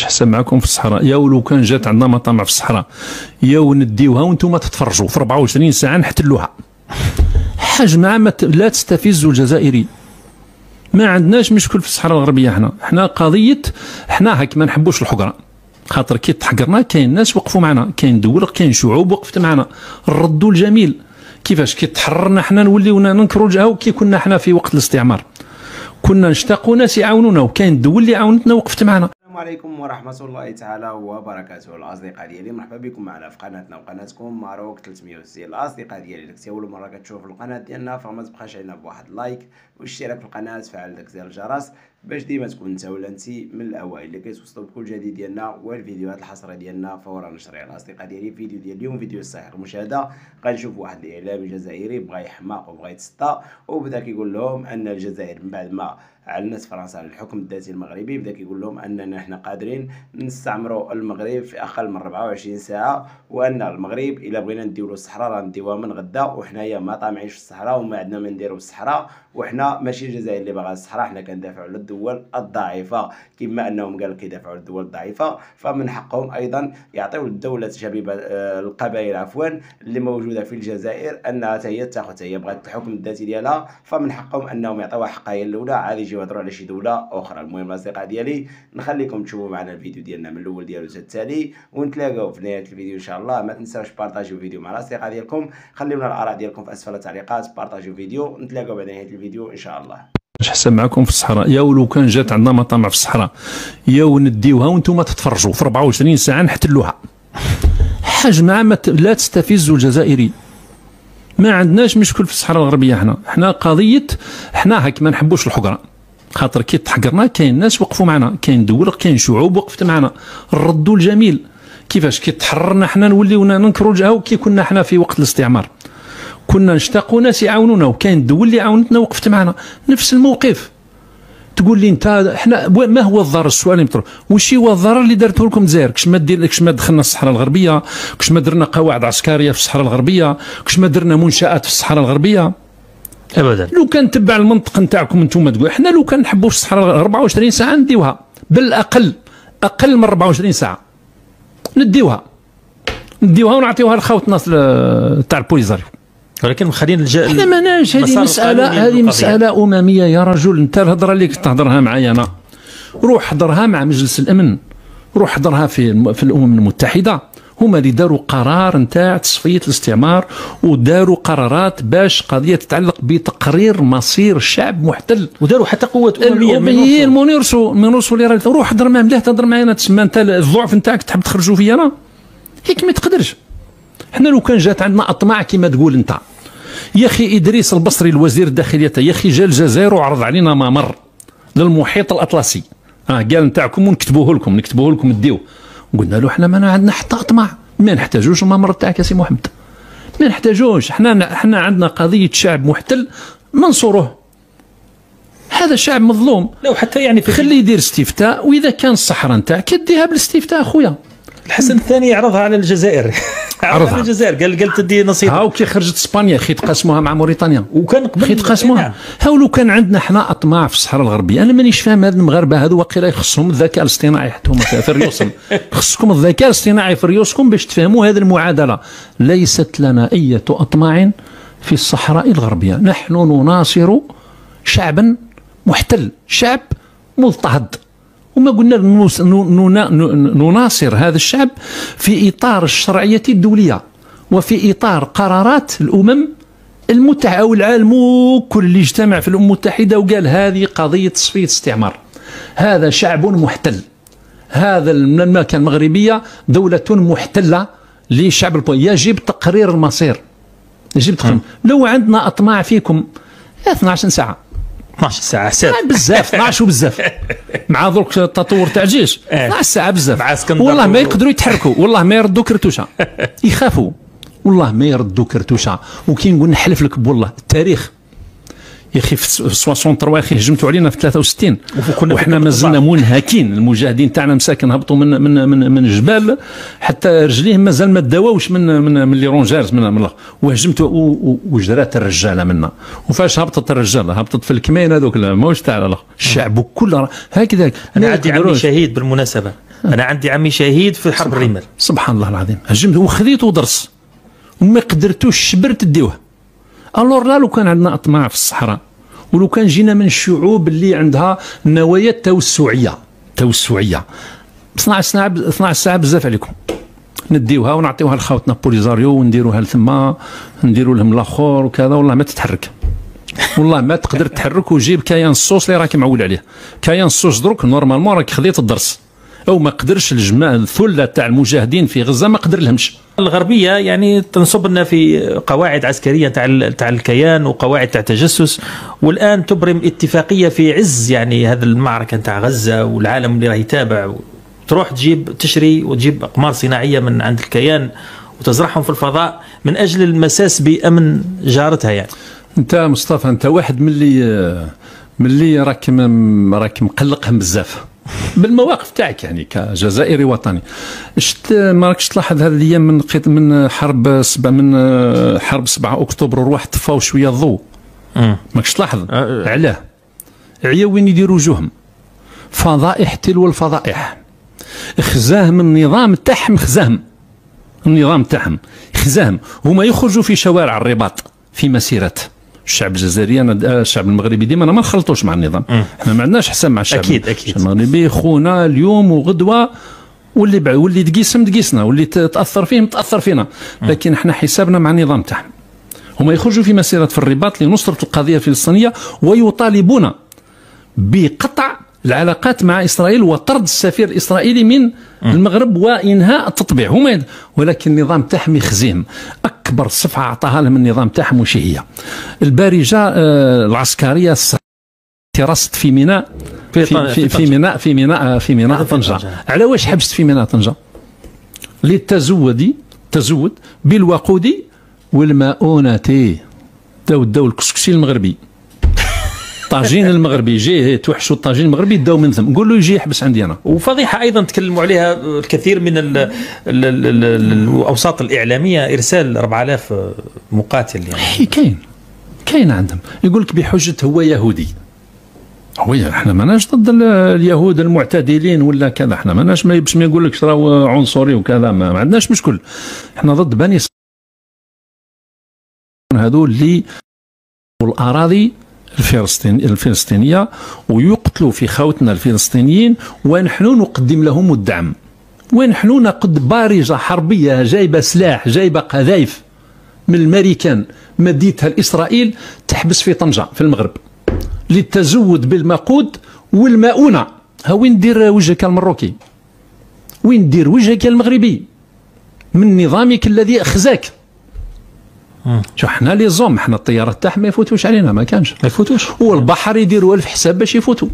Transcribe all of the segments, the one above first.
حسن معكم في الصحراء، يا ولو كان جات عندنا مطامع في الصحراء يا ونديوها وانتم تتفرجوا في 24 ساعه نحتلوها. حجم لا تستفزوا الجزائري. ما عندناش مشكل في الصحراء الغربيه. حنا قضيه حنا هاك ما نحبوش الحقره، خاطر كي تحقرنا كاين ناس وقفوا معنا، كاين دول كاين شعوب وقفت معنا، ردوا الجميل. كيفاش كي تحررنا حنا نوليو ننكروا الجهه كي كنا حنا في وقت الاستعمار، كنا نشتاقوا ناس يعاونونا وكاين الدول اللي عاونتنا وقفت معنا. السلام عليكم ورحمة الله تعالى وبركاته. الأصدقاء ديالي مرحبا بكم معنا في قناتنا وقناتكم ماروك 360. الأصدقاء ديالي اللي أول مرة كتشوف القناة ديالنا فما تبقاش علينا بواحد لايك واشتراك في القناة، فعل داك زر الجرس باش ديما تكون انت ولا انت من الاوائل اللي كيتوصلوا بكل جديد ديالنا والفيديوهات الحصريه ديالنا فور نشرها. الاصدقاء ديالي فيديو ديال اليوم فيديو يستحق المشاهده. غنشوف واحد الاعلامي جزائري بغى يحماق وبغى يتسطى وبدا كيقول لهم ان الجزائر من بعد ما علنت فرنسا على الحكم الذاتي المغربي بدا كيقول لهم اننا حنا قادرين نستعمروا المغرب في اقل من 24 ساعه، وان المغرب الا بغينا نديو له الصحراء راه نديوها من غدا، وحنايا ما طامعينش في الصحراء وما عندنا ما نديروا في الصحراء، وحنا ماشي الجزائر اللي باغا الصحراء، حنا كندافعوا على الدول الضعيفه كما انهم قالوا كيدافعوا على الدول الضعيفه، فمن حقهم ايضا يعطيو للدوله شبيبه القبائل عفوا اللي موجوده في الجزائر انها هي تاخذ، هي بغات الحكم الذاتي ديالها، فمن حقهم انهم يعطيوها حقها هي الاولى، عاد يجيو يهضروا على شي دوله اخرى. المهم الاصدقاء ديالي نخليكم تشوفوا معنا الفيديو ديالنا من الاول ديالو حتى التالي، ونتلاقاو في نهايه الفيديو ان شاء الله. ما تنساوش بارطاجيو الفيديو مع الاصدقاء ديالكم، خليونا الاراء ديالكم في اسفل التعليقات، بارطاجيو الفيديو، نتلاقاو بعد نهايه الفيديو ان شاء الله. حسن معكم في الصحراء، يا ولو كان جات عندنا مطامع في الصحراء يا ونديوها وانتم تتفرجوا في 24 ساعه نحتلوها. حجم لا تستفزوا الجزائري. ما عندناش مشكل في الصحراء الغربيه. حنا قضيه حنا هاك ما نحبوش الحقره، خاطر كي تحقرنا كاين ناس وقفوا معنا، كاين دول كاين شعوب وقفت معنا، ردوا الجميل. كيفاش كي تحررنا حنا نوليو ننكروا الجهه كي كنا حنا في وقت الاستعمار، كنا نشتاقوا ناس يعاونونا وكاين الدول اللي عاونتنا وقفت معنا. نفس الموقف. تقول لي انت حنا ما هو الضرر؟ السؤال اللي مطروح واش هو الضرر اللي دارته لكم الجزائر؟ كش ما دير كش ما دخلنا الصحراء الغربيه، كش ما درنا قواعد عسكريه في الصحراء الغربيه، كش ما درنا منشات في الصحراء الغربيه ابدا. لو كان تبع المنطق نتاعكم انتم تقول حنا لو كان نحبوا في الصحراء 24 ساعه نديوها، بالاقل اقل من 24 ساعه نديوها ونعطيوها لخوتنا تاع البوليزاريو. ولكن مخلين احنا ماناش هذه مساله امميه يا رجل. انت الهضره اللي كنت تهضرها معايا انا، روح حضرها مع مجلس الامن، روح حضرها في الامم المتحده. هما اللي داروا قرار نتاع تصفيه الاستعمار وداروا قرارات باش قضيه تتعلق بتقرير مصير شعب محتل، وداروا حتى قوات امميه المونورسو اللي راه روح حضر معاه مليح، تهضر معايا انا. تسمى انت الضعف نتاعك تحب تخرجوا فيا انا هيك ما تقدرش. حنا لو كان جات عندنا اطماع كما تقول انت يا اخي ادريس البصري الوزير الداخليه يا اخي جا الجزائر وعرض علينا ممر للمحيط الاطلسي، قال نتاعكم ونكتبوه لكم نديوه. قلنا له حنا ما عندنا حتى اطماع، ما نحتاجوش الممر تاعك يا سي محمد، ما نحتاجوش. حنا عندنا قضيه شعب محتل ننصروه، هذا شعب مظلوم. لو حتى يعني خليه يدير استفتاء، واذا كان الصحراء نتاعك ديها بالاستفتاء اخويا. الحسن الثاني عرضها على الجزائر عرضها على الجزائر، قال تدي نصيب. هاو كي خرجت اسبانيا خي تقاسموها مع موريتانيا، وكان قبل خي تقاسموها. هاو لو كان عندنا حنا اطماع في الصحراء الغربيه. انا مانيش فاهم هاد المغاربه هادو واقيلا يخصهم الذكاء الاصطناعي حتى هما في ريوسهم. خصكم الذكاء الاصطناعي في ريوسكم باش تفهموا هذه المعادله. ليست لنا اي اطماع في الصحراء الغربيه، نحن نناصر شعبا محتل، شعب مضطهد. وما قلنا نناصر هذا الشعب في إطار الشرعية الدولية وفي إطار قرارات الأمم المتحدة أو العالم كل اللي اجتمع في الأمم المتحدة وقال هذه قضية تصفية استعمار. هذا شعب محتل، هذا من المملكة المغربية دولة محتلة للشعب يجب تقرير المصير، يجب تقرير. لو عندنا أطماع فيكم 12 ساعة 12 ساعة حساب بزاف، 12 وبزاف مع ذوك التطور تاع الجيش 12 ساعة بزاف. والله ما يقدروا يتحركوا، والله ما يردوا كرتوشة، يخافوا والله ما يردوا كرتوشة. وكي نقول نحلف لك بالله التاريخ يا اخي في 63 يا اخي هجمتوا علينا في 63 وحنا مازلنا منهكين. المجاهدين تاعنا مساكن هبطوا من الجبال حتى رجليهم مازال ما داووش من لي رونجارز من وهجمتوا وجرات الرجاله منا. وفاش هبطت الرجاله هبطت في الكمين هذوك ماهوش تاع الشعب كله هكذا. انا عندي عمي شهيد بالمناسبه، انا عندي عمي شهيد في حرب الرمال. سبحان الله العظيم، هجمت وخذيته ودرس وما قدرتوش الشبر تديوه. الور لا لو كان عندنا اطماع في الصحراء، ولو كان جينا من الشعوب اللي عندها نوايا توسعيه 12 ساعه بزاف عليكم، نديوها ونعطيوها لخاوتنا بوليزاريو ونديروها لثما، نديروا لهم الاخر وكذا، والله ما تتحرك، والله ما تقدر تحرك. وجيب كاين الصوص اللي راك معول عليه، كاين الصوص دروك نورمالمون راك خديت الدرس، او ما قدرش الجماعه الثله تاع المجاهدين في غزه ما قدر لهمش. الغربيه يعني تنصب لنا في قواعد عسكريه تاع الكيان وقواعد تاع تجسس، والان تبرم اتفاقيه في عز يعني هذا المعركه تاع غزه والعالم اللي راه يتابع، تروح تشري وتجيب اقمار صناعيه من عند الكيان وتزرعهم في الفضاء من اجل المساس بامن جارتها. يعني انت مصطفى، انت واحد من اللي راك مقلقهم بزاف بالمواقف تاعك يعني كجزائري وطني. شفت ما راكش تلاحظ هذه الايام من حرب 7 اكتوبر وروح طفاو شويه الضوء؟ ماكش تلاحظ علاه؟ عيا وين يديروا وجوههم؟ فضائح تلو الفضائح، خزاهم النظام تاعهم، النظام تاعهم خزاهم. هما يخرجوا في شوارع الرباط في مسيرات. الشعب الجزائري، الشعب المغربي ديما ما نخلطوش مع النظام، احنا ما عندناش حساب مع الشعب. اكيد الشعب المغربي خونا اليوم وغدوه، واللي دقيسنا، واللي تاثر فيه تاثر فينا، لكن احنا حسابنا مع النظام تاعهم. هما يخرجوا في مسيرات في الرباط لنصره القضيه الفلسطينيه، ويطالبون بقطع العلاقات مع إسرائيل وطرد السفير الإسرائيلي من المغرب وإنهاء التطبيع. هما ولكن النظام تاعهم يخزيهم. أكبر صفعة أعطاها لهم النظام تاعهم وش هي؟ البارجة العسكرية ترست في ميناء في ميناء طنجة. على واش حبست في ميناء طنجة؟ للتزود بالوقود والمؤونة. داو الكسكسي المغربي، الطاجين المغربي، جي توحشوا الطاجين المغربي داو من ثم، نقول له يجي يحبس عندي انا. وفضيحه ايضا تكلموا عليها الكثير من الاوساط الاعلاميه، ارسال 4000 مقاتل. يعني كاين عندهم يقول لك بحجه هو يهودي. احنا ماناش ضد اليهود المعتدلين ولا كذا، احنا ماناش باش ما يقول لك راه عنصري وكذا، ما عندناش مشكل. احنا ضد بني هذول اللي الاراضي الفلسطينية ويقتلوا في خوتنا الفلسطينيين، ونحن نقدم لهم الدعم، ونحن نقد بارجة حربية جايبة سلاح، جايبة قذائف من الامريكان مديتها لإسرائيل تحبس في طنجة في المغرب للتزود بالمقود والمؤونة. وين ندير وجهك المروكي؟ وين ندير وجهك المغربي من نظامك الذي أخزاك؟ شو احنا لي زوم، احنا الطيارات تاعهم ما يفوتوش علينا، ما يفوتوش. والبحر يديروا 1000 حساب باش يفوتوا،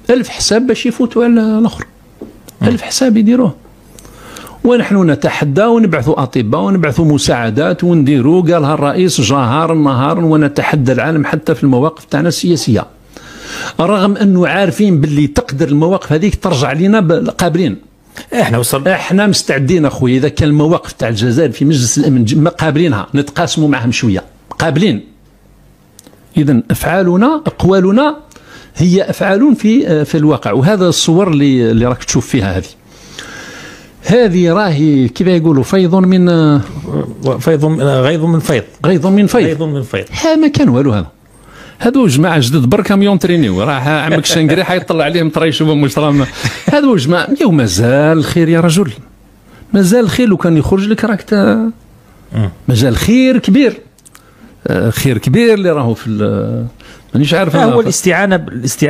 1000 حساب باش يفوتوا على الاخر، 1000 حساب يديروه. ونحن نتحدى ونبعثوا اطباء ونبعثوا مساعدات ونديروا، قالها الرئيس جهارا نهارا، ونتحدى العالم حتى في المواقف تاعنا السياسيه، رغم انه عارفين باللي تقدر المواقف هذيك ترجع لنا قابلين. احنا مستعدين اخويا، اذا كان المواقف تاع الجزائر في مجلس الامن قابلينها، نتقاسموا معهم شويه، قابلين. اذا افعالنا اقوالنا هي افعال في الواقع. وهذا الصور اللي راك تشوف فيها هذه راهي كيف يقولوا غيظ من فيض. ما كان والو. هذو جماعه جدد برك راهم يونترينيو، راه عمك شنقري حيطلع عليهم ترى يشوفهم واش راهم. هذو جماعه مازال الخير يا رجل، مازال الخير. لو كان يخرج لك راك مازال خير كبير، خير كبير اللي راهو في مانيش عارف. هو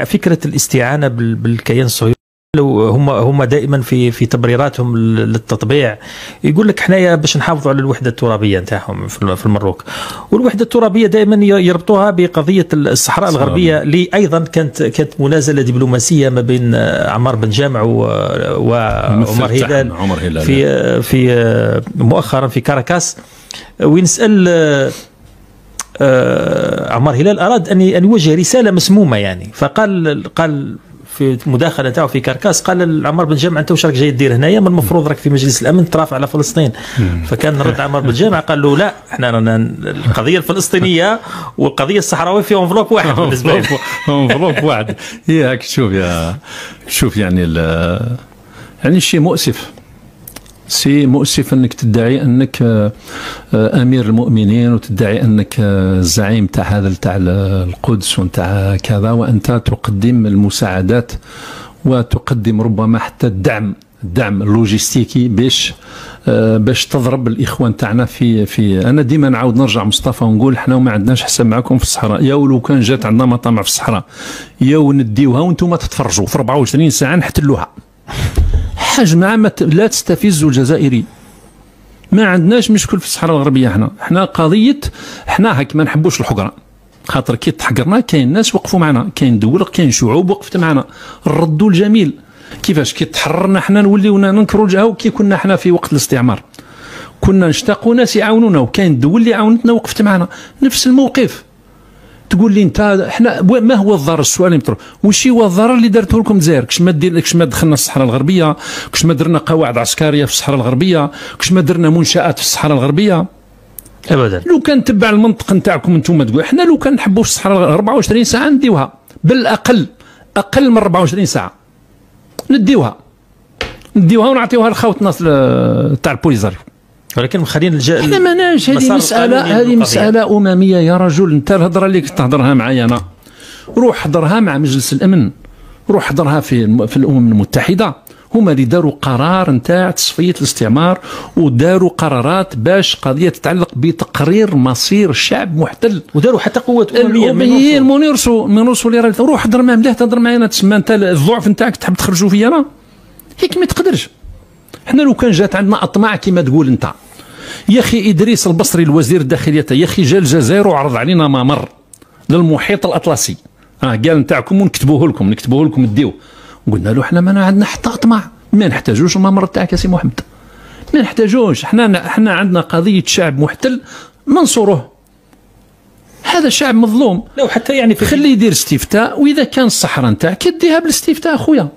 فكره الاستعانه بالكيان الصهيوني. هم دائما في تبريراتهم للتطبيع يقول لك حنايا باش نحافظوا على الوحده الترابيه نتاعهم في المروك، والوحده الترابيه دائما يربطوها بقضيه الصحراء الغربيه، اللي ايضا كانت منازله دبلوماسيه ما بين عمار بن جامع وعمر هلال في مؤخرا في كاراكاس. ونسال عمار هلال اراد ان يوجه رساله مسمومه يعني، فقال في مداخله تاعو في كركاس، قال عمار بن جامع انت واش راك جاي دير هنايا؟ من المفروض راك في مجلس الامن ترافع على فلسطين. فكان رد عمار بن جامع قال له لا، احنا رانا القضيه الفلسطينيه والقضيه الصحراويه في انفلوب واحد بالنسبه لي. انفلوب واحد. هي هاك شوف يعني يعني شيء مؤسف، سي مؤسف انك تدعي انك امير المؤمنين وتدعي انك الزعيم تاع هذا تاع القدس وتاع كذا، وانت تقدم المساعدات وتقدم ربما حتى الدعم اللوجستيكي باش تضرب الاخوان تاعنا في انا ديما نعاود نرجع مصطفى ونقول حنا ما عندناش حساب معكم في الصحراء، يا ولو كان جات عندنا مطامع في الصحراء يا ونديوها وانتم تتفرجوا في 24 ساعه نحتلوها. حاجه ما لا تستفزوا الجزائري، ما عندناش مشكل في الصحراء الغربيه. حنا قضيه حنا هاك ما نحبوش الحقره، خاطر كي تحقرنا كاين ناس وقفوا معنا، كاين دول كاين شعوب وقفت معنا، ردوا الجميل. كيفاش كي تحررنا حنا نوليو ننكروا الجهه، وكي كنا حنا في وقت الاستعمار كنا نشتاقوا ناس يعاونونا، وكاين الدول اللي عاونتنا وقفت معنا. نفس الموقف تقول لي انت حنا ما هو الضرر؟ السؤال يمطر واش هو الضرر اللي دارته لكم الجزائر؟ كش ما دخلنا الصحراء الغربيه، كش ما درنا قواعد عسكريه في الصحراء الغربيه، كش ما درنا منشات في الصحراء الغربيه؟ ابدا. لو كان تبع المنطق نتاعكم انتم تقول حنا لو كان نحبوا في الصحراء 24 ساعه نديوها، بالاقل اقل من 24 ساعه نديوها ونعطيوها لخوتنا تاع البوليزاريو. ولكن مخلين احنا ماناش هذه مساله امميه يا رجل. انت الهضره اللي تهضرها معايا انا، روح حضرها مع مجلس الامن، روح حضرها في الامم المتحده. هما اللي داروا قرار نتاع تصفيه الاستعمار، وداروا قرارات باش قضيه تتعلق بتقرير مصير شعب محتل، وداروا حتى قوه امميه من يرسو اللي روح حضر معاه مليح، تهضر معايا انا. تسمى انت الضعف نتاعك تحب تخرجوا فيا انا؟ هيك ما تقدرش. حنا لو كان جات عندنا اطماع كما تقول انت يا اخي، ادريس البصري الوزير الداخليه يا اخي جا الجزائر وعرض علينا ممر للمحيط الاطلسي، قال نتاعكم ونكتبوه لكم نديوه. قلنا له حنا ما عندنا حتى اطماع، ما نحتاجوش الممر تاعك يا سي محمد، ما نحتاجوش. حنا عندنا قضيه شعب محتل منصوره، هذا شعب مظلوم. لو حتى يعني خليه يدير استفتاء، واذا كان الصحراء نتاعك يديها بالاستفتاء اخويا.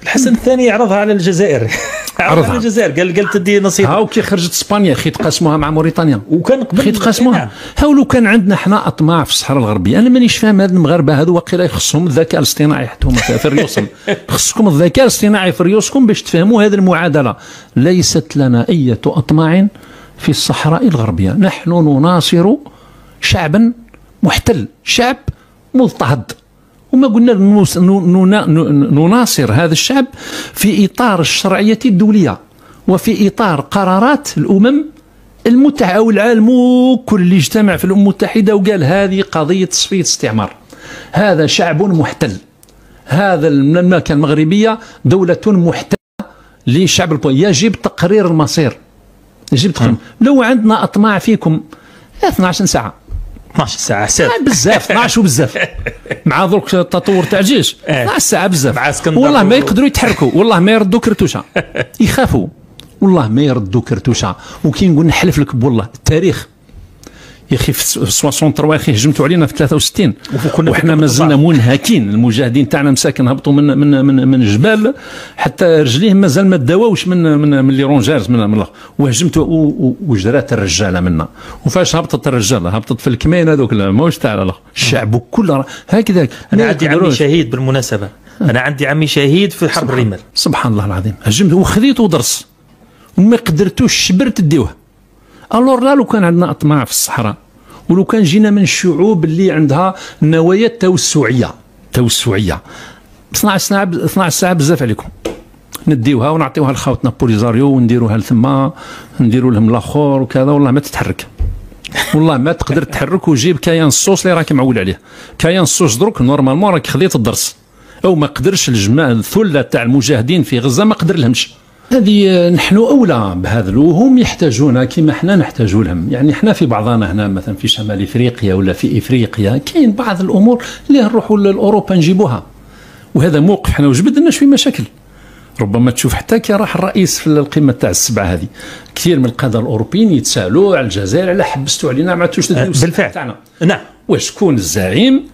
الحسن الثاني عرضها على الجزائر عرضها على الجزائر، قال تدي نصيب. هاو كي خرجت اسبانيا خي تقاسموها مع موريتانيا، وكان قبل خي تقاسموها. هاو لو كان عندنا حنا اطماع في الصحراء الغربيه، انا مانيش فاهم هاد المغاربه هذو واقيلا يخصهم الذكاء الاصطناعي حتى هما في ريوسهم. خصكم الذكاء الاصطناعي في ريوسكم باش تفهموا هذه المعادله. ليست لنا اي اطماع في الصحراء الغربيه، نحن نناصر شعبا محتل، شعب مضطهد. وما قلنا نناصر هذا الشعب في إطار الشرعية الدولية، وفي إطار قرارات الأمم المتحدة أو العالم كل اللي اجتمع في الأمم المتحدة وقال هذه قضية تصفية استعمار. هذا شعب محتل، هذا المملكة المغربية دولة محتلة لشعب يجب تقرير المصير، يجب تقرير. لو عندنا أطماع فيكم 12 ساعة 12 ساعة حساب بزاف، 12 وبزاف مع ذوك التطور تاع الجيش 12 ساعة بزاف. والله ما يقدروا يتحركوا، والله ما يردوا كرتوشة، يخافوا والله ما يردوا كرتوشة. وكي نقول نحلف لك بالله التاريخ يا اخي في 63 اخي هجمتوا علينا في 63 وحنا مازلنا منهكين. المجاهدين تاعنا مساكن هبطوا من الجبال حتى رجليهم مازال ما داووش من لي رونجارز من وهجمتوا وجرات الرجاله منا. وفاش هبطت الرجاله؟ هبطت في الكمين هذوك ماهوش تاع الشعب كله هكذا. انا عندي عمي شهيد بالمناسبه، انا عندي عمي شهيد في حرب الرمال. سبحان الله العظيم. هجمت وخذيت ودرس وما قدرتوش شبرت تديوه. الور لا، لو كان عندنا اطماع في الصحراء، ولو كان جينا من الشعوب اللي عندها نوايا توسعيه 12 ساعه بزاف عليكم، نديوها ونعطيوها لخاوتنا بوليزاريو ونديروها لثما، نديروا لهم الاخر وكذا. والله ما تتحرك، والله ما تقدر تتحرك. وجيب كاين الصوص اللي راك معول عليه، كاين الصوص درك نورمالمون راك خذيت الدرس. او ما قدرش الجماعه الثله تاع المجاهدين في غزه ما قدر لهمش. هذه نحن اولى بهذا، وهم يحتاجونا كما احنا نحتاج لهم. يعني احنا في بعضنا هنا مثلا في شمال افريقيا ولا في افريقيا كاين بعض الامور اللي نروحوا لاوروبا نجيبوها، وهذا موقف احنا وجبدنا شويه مشاكل. ربما تشوف حتى كي راح الرئيس في القمه تاع السبعه هذه، كثير من القاده الاوروبيين يتسالوا على الجزائر، على حبستوا علينا ما عادوش بالفعل تاعنا. نعم، وشكون الزعيم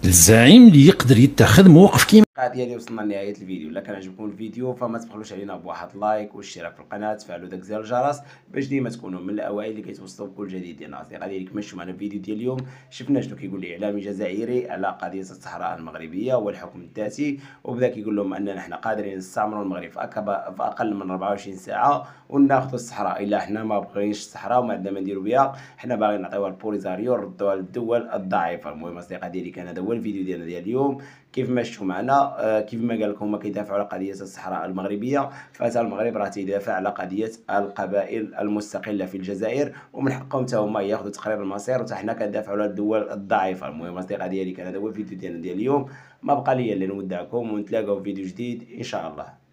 اللي يقدر يتخذ موقف كيما الأصدقاء ديالي وصلنا لنهاية الفيديو. إلا كان عجبكم الفيديو فما تبخلوش علينا بواحد لايك والاشتراك في القناة، تفعلوا داك زر الجرس باش ديما تكونوا من الأوائل اللي كيتوصلوا بكل جديد ديالنا. الأصدقاء ديالي كما شفتوا معنا الفيديو ديال اليوم شفنا شنو كيقول الإعلامي الجزائري على قضية الصحراء المغربية والحكم الذاتي، وبدا كيقول لهم أننا حنا قادرين نستعمروا المغرب في أقل من 24 ساعة وناخذوا الصحراء. إلا حنا ما بغيناش الصحراء وما عندنا ما نديروا بها، حنا باغيين نعطيوها للبوليزاريو ردوها للدول الضعيفة. المهم الأصدقاء ديالي كان هذا هو الفيديو ديالنا ديال اليوم. كيف ما شفتوا معنا كيف ما قال لكم هما كيدافعوا على قضيه الصحراء المغربيه، فحتى المغرب راه تيدافع على قضيه القبائل المستقله في الجزائر، ومن حقهم حتى هما ياخذوا تقرير المصير، وحتى حنا كندافعوا على الدول الضعيفه. المهم الاصدقاء ديالي كان هذا هو الفيديو ديالنا ديال اليوم. ما بقى لي الا نودعكم ونتلاقاو في فيديو جديد ان شاء الله.